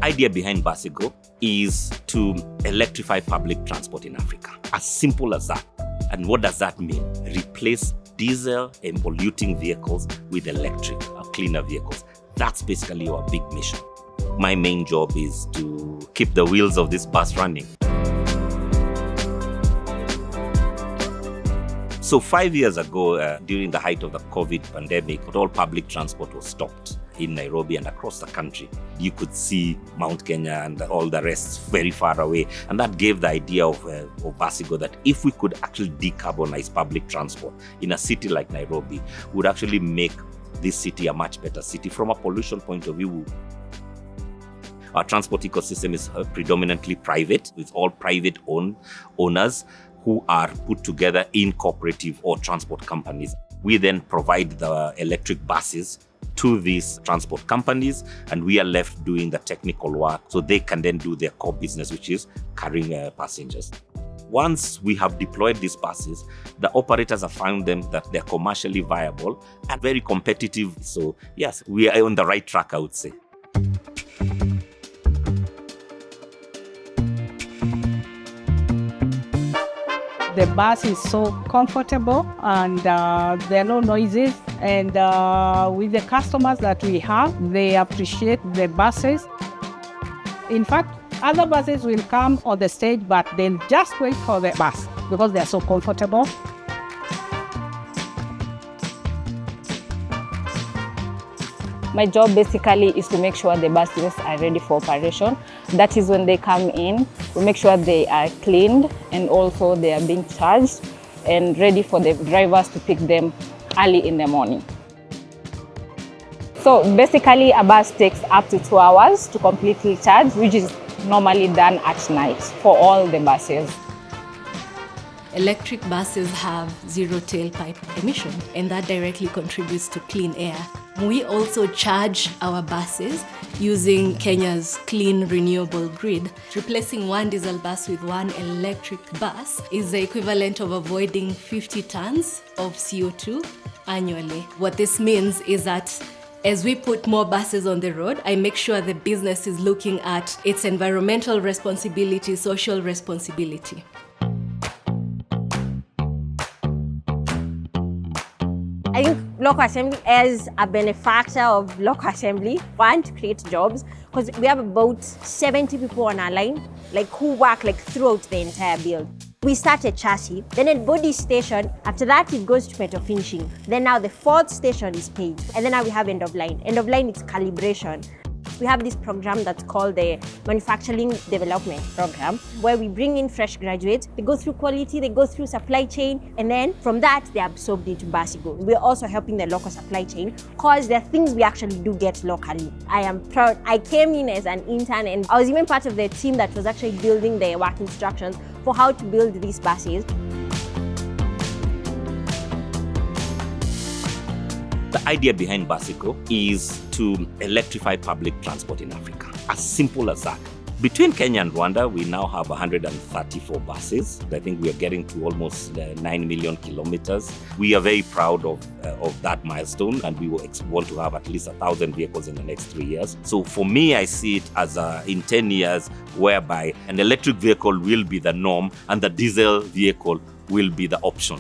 idea behind BasiGo is to electrify public transport in Africa. As simple as that. And what does that mean? Replace diesel and polluting vehicles with electric or cleaner vehicles. That's basically our big mission. My main job is to keep the wheels of this bus running. So 5 years ago, during the height of the COVID pandemic, all public transport was stopped in Nairobi and across the country. You could see Mount Kenya and all the rest very far away. And that gave the idea of BasiGo that if we could actually decarbonize public transport in a city like Nairobi, would actually make this city a much better city from a pollution point of view. Our transport ecosystem is predominantly private, with all private owners who are put together in cooperative or transport companies. We then provide the electric buses to these transport companies, and we are left doing the technical work so they can then do their core business, which is carrying passengers. Once we have deployed these buses, the operators have found them that they're commercially viable and very competitive. So yes, we are on the right track, I would say. The bus is so comfortable and there are no noises. And with the customers that we have, they appreciate the buses. In fact, other buses will come on the stage, but they'll just wait for the bus because they're so comfortable. My job basically is to make sure the buses are ready for operation. That is when they come in, we make sure they are cleaned and also they are being charged and ready for the drivers to pick them early in the morning. So basically a bus takes up to 2 hours to completely charge, which is normally done at night for all the buses. Electric buses have zero tailpipe emission, and that directly contributes to clean air. We also charge our buses using Kenya's clean renewable grid. Replacing one diesel bus with one electric bus is the equivalent of avoiding 50 tons of CO2 annually. What this means is that as we put more buses on the road, I make sure the business is looking at its environmental responsibility, social responsibility. I think local assembly as a benefactor of local assembly, one, to create jobs, because we have about 70 people on our line, who work throughout the entire build. We start at chassis, then at body station, after that it goes to metal finishing. Then now the fourth station is paint, and then now we have end of line. End of line is calibration. We have this program that's called the Manufacturing Development Program, where we bring in fresh graduates. They go through quality, they go through supply chain, and then from that, they're absorbed into BasiGo. We're also helping the local supply chain because there are things we actually do get locally. I am proud. I came in as an intern, and I was even part of the team that was actually building the work instructions for how to build these buses. The idea behind BasiGo is to electrify public transport in Africa. As simple as that. Between Kenya and Rwanda, we now have 134 buses. I think we are getting to almost 9 million kilometers. We are very proud of that milestone, and we want to have at least 1,000 vehicles in the next 3 years. So for me, I see it as in 10 years, whereby an electric vehicle will be the norm and the diesel vehicle will be the option.